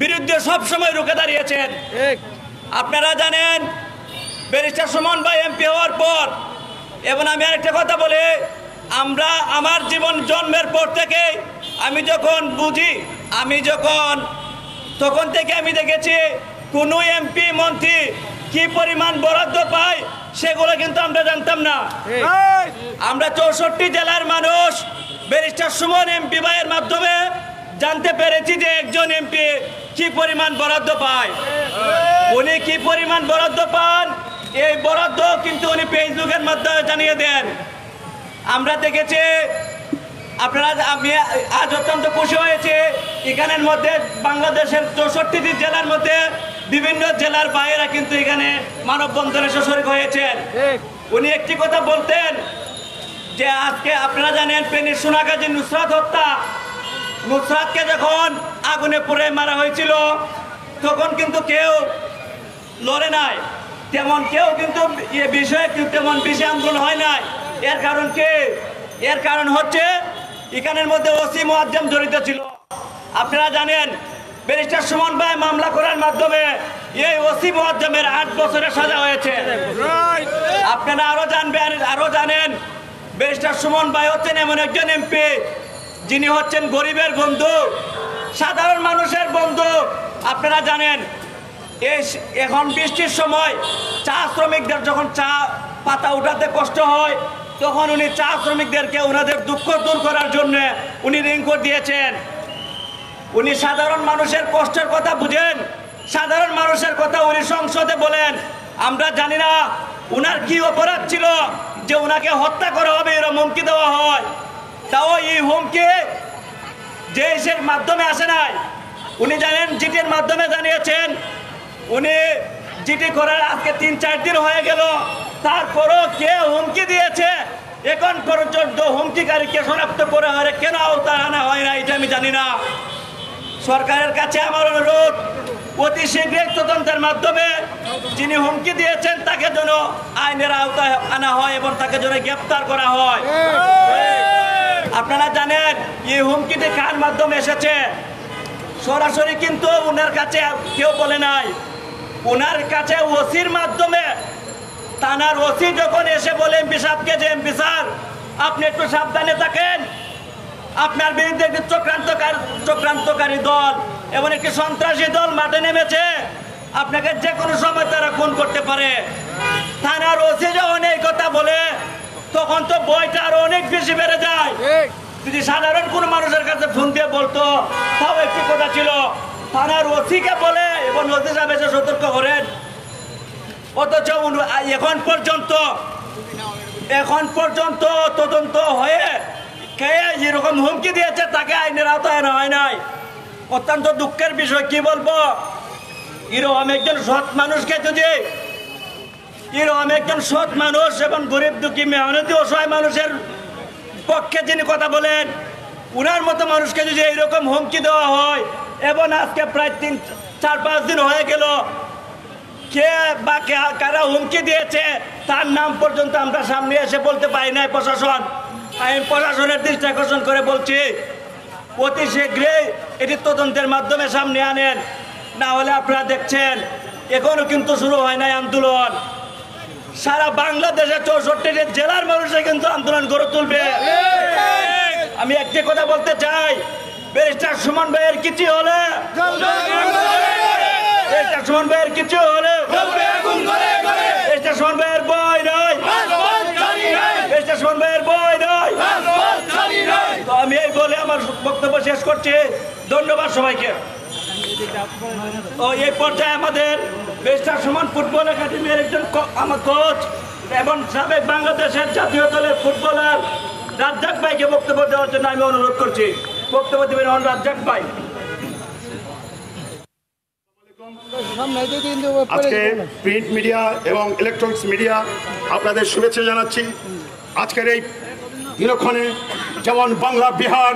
বিরুদ্ধে সবসময় রুখে দাঁড়িয়েছেন। আপনারা জানেন ব্যারিস্টার সুমন ভাই এমপি হওয়ার পর, এবং আমি আরেকটা কথা বলি, আমরা আমার জীবন জন্মের পর থেকে আমি যখন বুঝি, তখন থেকে আমি দেখেছি কোনো এমপি মন্ত্রী কি পরিমাণ বরাদ্দ পায় সেগুলো কিন্তু আমরা জানতাম না। আমরা 64 জেলার মানুষ ব্যারিস্টার সুমন এমপি ভাইয়ের মাধ্যমে জানতে পেরেছি যে একজন এমপি কি পরিমাণ বরাদ্দ পায়। উনি কি পরিমাণ বরাদ্দ পান এই বরাদ্দ কিন্তু উনি ফেসবুকের মাধ্যমে জানিয়ে দেন। আমরা দেখেছি, আপনারা, আমি আজ অত্যন্ত খুশি হয়েছে, এখানের মধ্যে বাংলাদেশের 64টি জেলার মধ্যে বিভিন্ন জেলার বাইরেরা কিন্তু এখানে মানববন্ধনে শরিক হয়েছেন। উনি একটি কথা বলতেন যে আজকে আপনারা জানেন ফেনীর সোনাগাজী নুসরাত হত্যা, নুসরাতকে যখন আগুনে পুড়ে মারা হয়েছিল তখন কিন্তু কেউ লড়ে নাই, তেমন কেউ কিন্তু এ বিষয়ে তেমন বেশি আন্দোলন হয় নাই। এর কারণ কি? এর কারণ হচ্ছে এখানের মধ্যে ওসি মুআজ্জম জড়িত ছিল। আপনারা জানেন ব্যারিস্টার সুমন ভাই মামলা করার মাধ্যমে এই ওসি মুআজ্জমের 8 বছরের সাজা হয়েছে। আপনারা আরো জানেন ব্যারিস্টার সুমন ভাই হচ্ছেন এমন একজন এমপি যিনি হচ্ছেন গরিবের বন্ধু, সাধারণ মানুষের বন্ধু। আপনারা জানেন এখন বৃষ্টির সময় চা শ্রমিকদের যখন চা পাতা উঠাতে কষ্ট হয় তখন উনি চা শ্রমিকদেরকে ওনাদের দুঃখ দূর করার জন্য উনি রেইনকোট দিয়েছেন। উনি সাধারণ মানুষের কষ্টের কথা বুঝেন, সাধারণ মানুষের কথা উনি সংসদে বলেন। আমরা জানি না উনার কি অপরাধ ছিল যে উনাকে হত্যা করা হবে এরকম হুমকি দেওয়া হয়। তাও এই হুমকি যে এর মাধ্যমে আসে নাই, উনি জানেন জিটির মাধ্যমে জানিয়েছেন। উনি জিটি করার আজকে 3-4 দিন হয়ে গেল, তারপরও কে হুমকি দিয়েছে এখন পর্যন্ত হুমকিকারীকে শনাক্ত করে হয় কেন আওতায় আনা হয় না এটা আমি জানি না। সরকারের কাছে আমার অনুরোধ, অতি শীঘ্রই তদন্তের মাধ্যমে যিনি হুমকি দিয়েছেন তাকে যেন আইনের আওতায় আনা হয় এবং তাকে যেন গ্রেপ্তার করা হয়। আপনারা জানেন এই হুমকিটি কার মাধ্যমে এসেছে? সরাসরি কিন্তু ওনার কাছে কেউ বলে নাই, ওনার কাছে ওসির মাধ্যমে। থানার ওসি যখন এসে বলে এমপি সাহেবকে যে এমপি স্যার আপনি একটু সাবধানে থাকেন, আপনার বিরুদ্ধে একটি চক্রান্তকারী দল এবং একটি সন্ত্রাসী দল মাঠে নেমেছে, আপনাকে যে কোনো সময় তারা খুন করতে পারে। থানার ওসি যখন এই কথা বলে তখন তো ভয়টা আরো অনেক বেশি বেড়ে যায়। যদি সাধারণ কোনো মানুষের কাছে ফোন দিয়ে বলতো তাও একটি কথা ছিল, থানার ওসিকে বলে এবং ওসি সাহেব এসে সতর্ক করেন। অথচ এখন পর্যন্ত তদন্ত হয়ে কে যেরকম হুমকি দিয়েছে তাকে আইনের আওতায় আনা হয় নাই। অত্যন্ত দুঃখের বিষয়। কি বলবো, এরকম একজন সৎ মানুষকে যদি, এরকম একজন সৎ মানুষ এবং গরিব দুঃখী মেহনতি অসহায় মানুষের পক্ষে যিনি কথা বলেন, উনার মতো মানুষকে যদি এইরকম হুমকি দেওয়া হয়, এবং আজকে প্রায় 3-4-5 দিন হয়ে গেল, কে বা কারা হুমকি দিয়েছে তার নাম পর্যন্ত আমরা সামনে এসে বলতে পারি নাই। প্রশাসন, আমি প্রশাসনের দৃষ্টি আকর্ষণ করে বলছি অতি শীঘ্রই এটি তদন্তের মাধ্যমে সামনে আনেন, না হলে আপনারা দেখছেন এখনো কিন্তু শুরু হয় নাই আন্দোলন। সারা বাংলাদেশে 64 জেলার মানুষে কিন্তু আন্দোলন গড়ে তুলবে। আমি একটি কথা বলতে চাই, ব্যারিস্টার সুমন ভাইয়ের কিছু হলে, ব্যারিস্টার সুমন ভাইয়ের কিছু হলে, ব্যারিস্টার সুমন ভাইয়ের বই নয়, ব্যারিস্টার সুমন ভাইয়ের বই নয়। তো আমি এই বলে আমার বক্তব্য শেষ করছি। ধন্যবাদ সবাইকে। ও এই পর্যায়ে আমাদের ব্যারিস্টার সুমন ফুটবল একাডেমির একজন আমার কোচ এবং সাবেক বাংলাদেশের জাতীয় দলের ফুটবলার রাজ্জাক ভাইকে বক্তব্য দেওয়ার জন্য আমি অনুরোধ করছি। বক্তব্য দেবেন রাজ্জাক ভাই। আজকে প্রিন্ট মিডিয়া এবং ইলেকট্রনিক্স মিডিয়া আপনাদের শুভেচ্ছা জানাচ্ছি। আজকের এই দিনক্ষণে যেমন বাংলা, বিহার,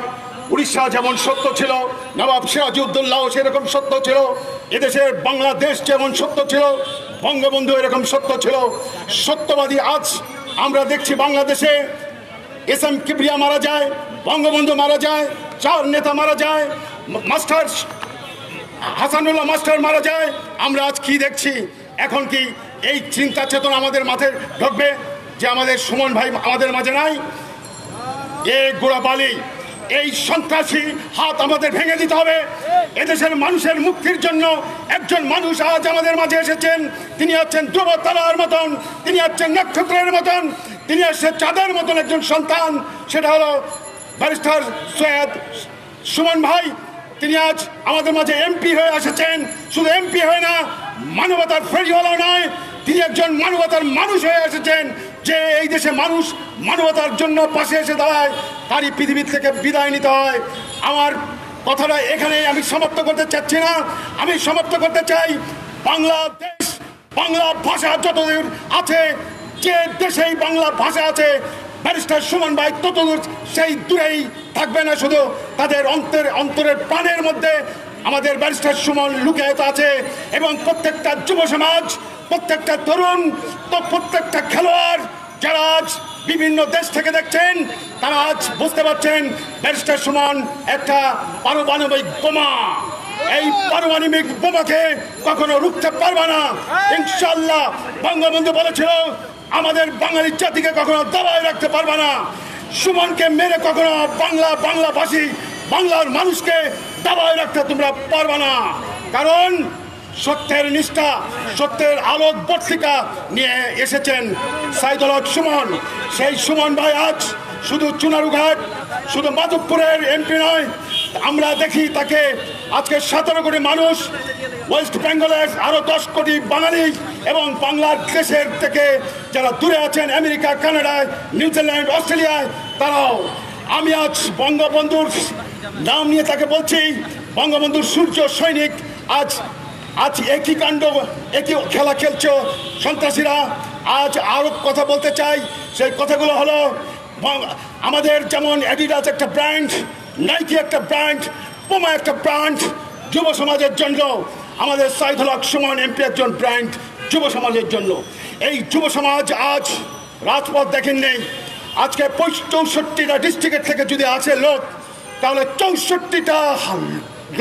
উড়িষ্যা যেমন সত্য ছিল, নবাব সিরাজউদ্দৌলাও সেরকম সত্য ছিল, এদেশের বাংলাদেশ যেমন সত্য ছিল, বঙ্গবন্ধু এরকম সত্য ছিল। সত্যবাদী আজ আমরা দেখছি বাংলাদেশে এস.এম. কিবরিয়া মারা যায়, বঙ্গবন্ধু মারা যায়, 4 নেতা মারা যায়, মাস্টার হাসানুল্লাহ মাস্টার মারা যায়, আমরা আজ কি দেখছি? এখন কি এই চিন্তা চেতনা আমাদের মাথায় ঢুকবে যে আমাদের সুমন ভাই আমাদের মাঝে নাই? এই গোড়াবালি, এই সন্ত্রাসী হাত আমাদের ভেঙে দিতে হবে। এদেশের মানুষের মুক্তির জন্য একজন মানুষ আজ আমাদের মাঝে এসেছেন। তিনি হচ্ছেন ধ্রুব তারার মতন, তিনি হচ্ছেন নক্ষত্রের মতন, তিনি হচ্ছেন চাঁদের মতন একজন সন্তান। সেটা হলো ব্যারিস্টার সৈয়দ সুমন ভাই। তিনি আজ আমাদের মাঝে এমপি হয়ে এসেছেন। শুধু এমপি হয়ে না, মানবতার ফেরিওয়ালা নয়, তিনি একজন মানবতার মানুষ হয়ে এসেছেন। যে এই দেশে মানুষ মানবতার জন্য পাশে এসে দাঁড়ায়, তারই পৃথিবী থেকে বিদায় নিতে হয়। আমার কথাটা এখানে আমি সমাপ্ত করতে চাচ্ছি না। আমি সমাপ্ত করতে চাই, বাংলাদেশ, বাংলা ভাষা যতদূর আছে, যে দেশেই বাংলা ভাষা আছে, ব্যারিস্টার সুমন ভাই ততদূর সেই দূরেই থাকবে না। শুধু তাদের অন্তরের প্রাণের মধ্যে আমাদের ব্যারিস্টার সুমন লুকিয়ে আছে। এবং প্রত্যেকটা যুব সমাজ, প্রত্যেকটা তরুণ, তো প্রত্যেকটা খেলোয়াড় যারা আজ বিভিন্ন দেশ থেকে দেখছেন, তারা আজ বুঝতে পারছেন ব্যারিস্টার সুমন একটা পারমাণবিক বোমা। এই পারমাণবিক বোমাকে কখনো রুখতে পারবে না ইনশাআল্লাহ। বঙ্গবন্ধু বলেছিল, আমাদের বাঙালি জাতিকে কখনো দাবায় রাখতে পারবে না। সুমনকে মেরে কখনো বাংলাভাষী বাংলার মানুষকে দাবায় রাখতে তোমরা পারবে না। কারণ সত্যের নিষ্ঠা, সত্যের আলোক পত্রিকা নিয়ে এসেছেন সাইদুল হক সুমন। সেই সুমন ভাই আজ শুধু চুনারুঘাট, শুধু মাধবপুরের এমপি নয়, আমরা দেখি তাকে আজকে 17 কোটি মানুষ, ওয়েস্ট বেঙ্গলের আরো 10 কোটি বাঙালি এবং বাংলাদেশের থেকে যারা দূরে আছেন, আমেরিকা, কানাডায়, নিউজিল্যান্ড, অস্ট্রেলিয়ায়, তারাও। আমি আজ বঙ্গবন্ধুর নাম নিয়ে তাকে বলছি, বঙ্গবন্ধুর সূর্য সৈনিক। আজ একই কাণ্ড, একই খেলা খেলছো সন্ত্রাসীরা। আজ আরো কথা বলতে চাই, সেই কথাগুলো হলো, আমাদের যেমন অ্যাডিডাস একটা ব্র্যান্ড, নাইকি একটা ব্র্যান্ড, পুমা একটা ব্র্যান্ড যুব সমাজের জন্য। আমাদের সাইদুল হক সুমন এমপি একজন ব্র্যান্ড যুব সমাজের জন্য। এই যুব সমাজ আজ রাজপথ দেখেন নেই। আজকে 64টা ডিস্ট্রিক্টের থেকে যদি আসে লোক, তাহলে 64টা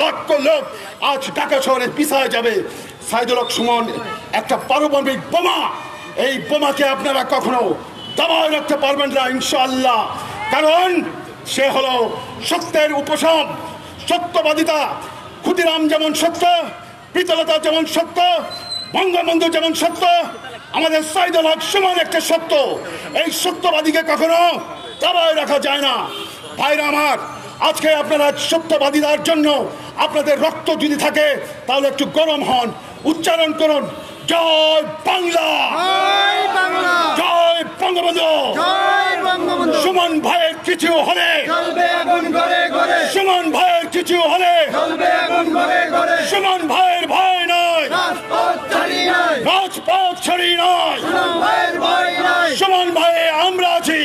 লক্ষ লোক আজ ঢাকা শহরে পিছায় যাবে। সাইদুল হক সুমন একটা পারমাণবিক বোমা। এই বোমাকে আপনারা কখনো দাবায় রাখতে পারবেন না ইনশাআল্লাহ। কারণ সে হলো সত্যের উপশম, সত্যবাদিতা। ক্ষুদিরাম যেমন সত্য, প্রীতলতা যেমন সত্য, বঙ্গবন্ধু যেমন সত্য, আমাদের সাইদুল হক সুমন একটা সত্য। এই সত্যবাদীকে কখনো দাবায় রাখা যায় না। ভাইরা আমার, আজকে আপনারা সত্যবাদিতার জন্য আপনাদের রক্ত যদি থাকে, তাহলে একটু গরম হন, উচ্চারণ করুন, জয় বাংলা, জয় বঙ্গবন্ধু। সুমন ভাইয়ের কিছু হলে, সুমন ভাইয়ের কিছু হলে, সুমন ভাইয়ের ভয় নয়, রাজপথ ছাড়ি নয়, সুমন ভাইয়ে আমরা আছি।